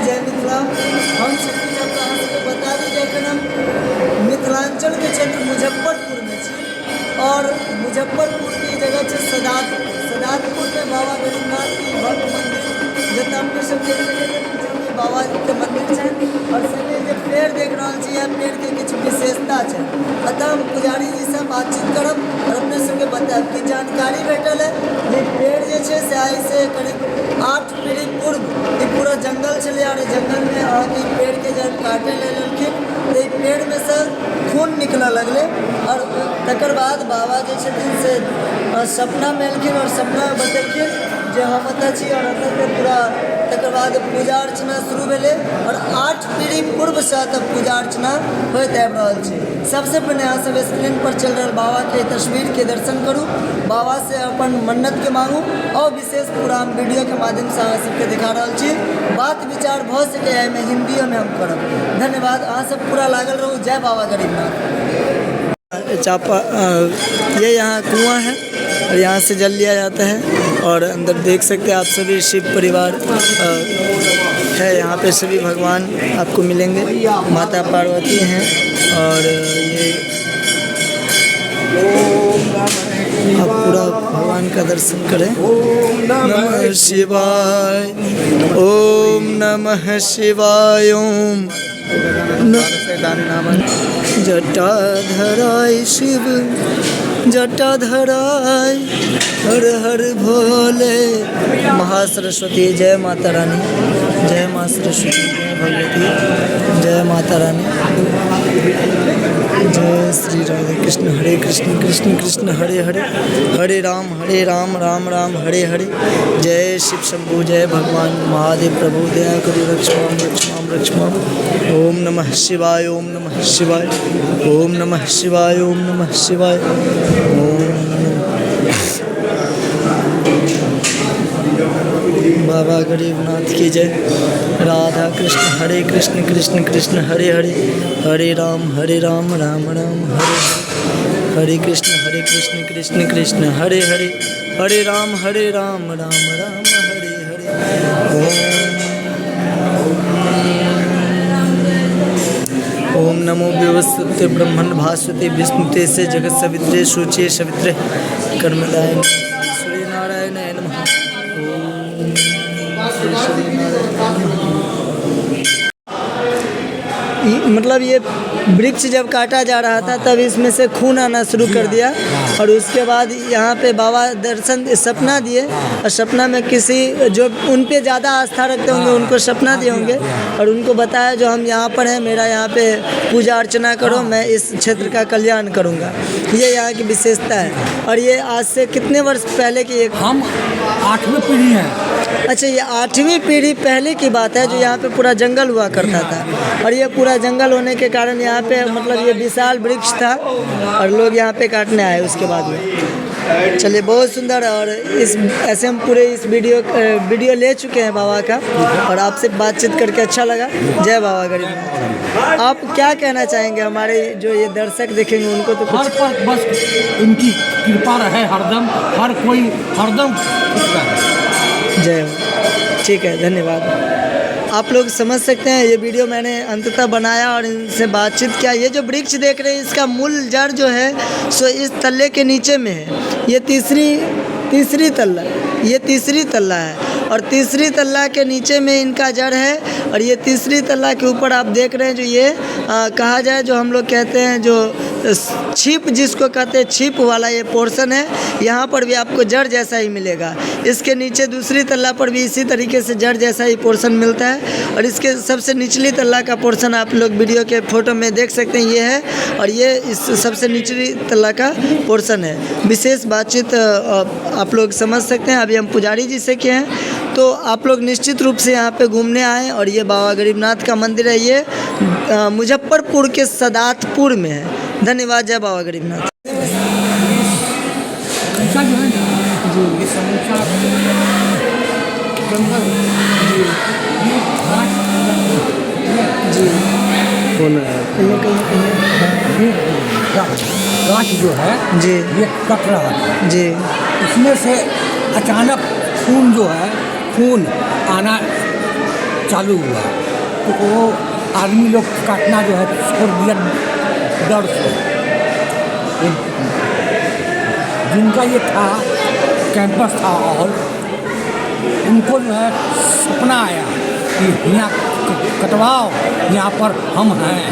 जय मिथिला। हम सभी जब अहाँ सबके बता दी जाए कि हम मिथिलांचल के क्षेत्र मुजफ्फरपुर में छी और मुजफ्फरपुर की जगह है सदातपुर। सदातपुर में बाबा गरीबनाथ की भव्य मंदिर जब अपने सब देख सके बाबा के मंदिर है और संगे जो पेड़ देख रहा है पेड़ के कुछ विशेषता है। अतः हम पुजारी जी से बातचीत करब और अपने सबके बताएब कि जानकारी भेटल है जे पेड़ जे छै से आई से करीब 8 पीढ़ी पूर्व ये पूरा जंगल चले और जंगल में आके पेड़ के जब काटे लेलखिन तो पेड़ में से खून निकल लगले और तकर बाद बाबा जे छथिन से सपना में एलखिन और सपना में बतेलखिन जे हम एतऽ छी और एतऽ पूरा तकर बाद पूजा अर्चना शुरू भेलै और 8 पीढ़ी पूर्व से तब पूजा अर्चना होइत आबि रहल छै। सबसे पहले अहाँ सब स्क्रीन पर चल रहल बाबा के तस्वीर के दर्शन करूँ, बाबा से अपन मन्नत के मांगू और विशेष पूरा हम वीडियो के माध्यम से अहाँ सबके दिखा रहल छी। बात विचार भ सके एहिमे हिंदियो में हम करब। धन्यवाद। अहाँ सब पूरा लागल रहू। जय बाबा गरीबनाथ। चापा ये यहाँ कुआं है और यहाँ से जल लिया जाता है और अंदर देख सकते हैं आप सभी शिव परिवार है। यहाँ पे सभी भगवान आपको मिलेंगे, माता पार्वती हैं और ये आप पूरा भगवान का दर्शन करें। ओम नमः शिवाय, ओम नमः शिवाय, ओम जटाधराय शिव जटाधराय हर हर भोले। महासरस्वती जय माता रानी, जय माँ सरस्वती, जय भगवती, जय माता रानी, जय श्री राधे कृष्ण। हरे कृष्ण कृष्ण कृष्ण हरे हरे, हरे राम राम राम हरे हरे। जय शिव शंभु, जय भगवान महादेव प्रभु, दया करो रक्षमाम रक्षमाम रक्षमाम। ओम नमः शिवाय, ओम नमः शिवाय, ओम नमः शिवाय, ओम नमः शिवाय, ओम बाबा गरीबनाथ की जय। राधा कृष्ण हरे कृष्ण कृष्ण कृष्ण हरे हरे, हरे राम राम राम हरे हरे, हरे कृष्ण कृष्ण कृष्ण हरे हरे, हरे राम राम राम हरे हरे। ओम नमो विवस्वते ब्रह्मण भास्वते विष्णुते से जगत सवित्रे शुचे सवित्रे कर्मदाय श्री नारायण नमः। ओम श्री श्री नारायण। मतलब ये वृक्ष जब काटा जा रहा था तब इसमें से खून आना शुरू कर दिया और उसके बाद यहाँ पे बाबा दर्शन सपना दिए और सपना में किसी जो उन पे ज़्यादा आस्था रखते होंगे उनको सपना दिए होंगे और उनको बताया जो हम यहाँ पर हैं, मेरा यहाँ पे पूजा अर्चना करो, मैं इस क्षेत्र का कल्याण करूँगा। ये यहाँ की विशेषता है। और ये आज से कितने वर्ष पहले की एक हम 8वीं पीढ़ी हैं। अच्छा, ये 8वीं पीढ़ी पहले की बात है जो यहाँ पे पूरा जंगल हुआ करता था और ये पूरा जंगल होने के कारण यहाँ पे मतलब ये विशाल वृक्ष था और लोग यहाँ पे काटने आए उसके बाद में। चलिए बहुत सुंदर। और इस ऐसे हम पूरे इस वीडियो ले चुके हैं बाबा का और आपसे बातचीत करके अच्छा लगा। जय बाबा गरीबनाथ। आप क्या कहना चाहेंगे हमारे जो ये दर्शक देखेंगे उनको? तो हर पर बस इनकी कृपा रहे हरदम, हर कोई हरदम खुश रहे। जय हो। ठीक है, धन्यवाद। आप लोग समझ सकते हैं ये वीडियो मैंने अंततः बनाया और इनसे बातचीत किया। ये जो वृक्ष देख रहे हैं इसका मूल जड़ जो है सो इस तल्ले के नीचे में है। ये तीसरी तल्ला, ये तीसरी तल्ला है और तीसरी तल्ला के नीचे में इनका जड़ है और ये तीसरी तल्ला के ऊपर आप देख रहे हैं जो ये कहा जाए जो हम लोग कहते हैं जो छिप जिसको कहते हैं छिप वाला ये पोर्शन है। यहाँ पर भी आपको जड़ जैसा ही मिलेगा। इसके नीचे दूसरी तल्ला पर भी इसी तरीके से जड़ जैसा ही पोर्शन मिलता है और इसके सबसे निचली तल्ला का पोर्शन आप लोग वीडियो के फोटो में देख सकते हैं ये है और ये इस सबसे निचली तल्ला का पोर्शन है। विशेष बातचीत आप लोग समझ सकते हैं। अभी हम पुजारी जी से किए हैं तो आप लोग निश्चित रूप से यहाँ पे घूमने आएँ और ये बाबा गरीबनाथ का मंदिर है। ये मुजफ्फरपुर के सदातपुर में है। धन्यवाद। जय बाबा गरीबनाथ। जी कौन गाछ जो है जी ये कट रहा है जी, उसमें से अचानक खून जो है खून आना चालू हुआ तो वो आर्मी लोग काटना जो है छोड़ दिया डर से। जिनका ये था कैंपस था और उनको जो है सपना आया कि यहाँ कटवाओ, यहाँ पर हम हैं।